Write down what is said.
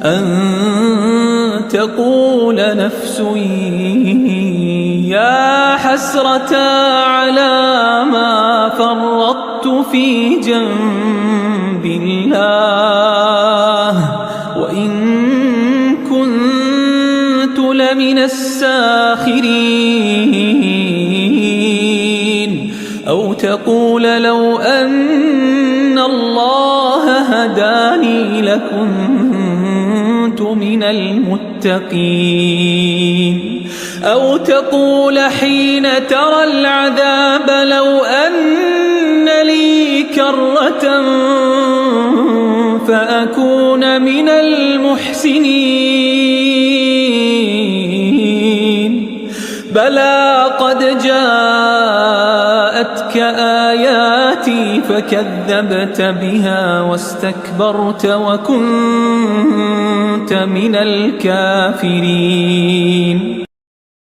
أن تقول نفس يا حسرة على ما فرطت في جنب الله وإن كنت لمن الساخرين. أو تقول لو أن الله هداني لكنت من المتقين. أو تقول حين ترى العذاب لو أن لي كرة فأكون من المحسنين. بلى قد جاءتك آياتي فكذبت بها واستكبرت وكنت من الكافرين.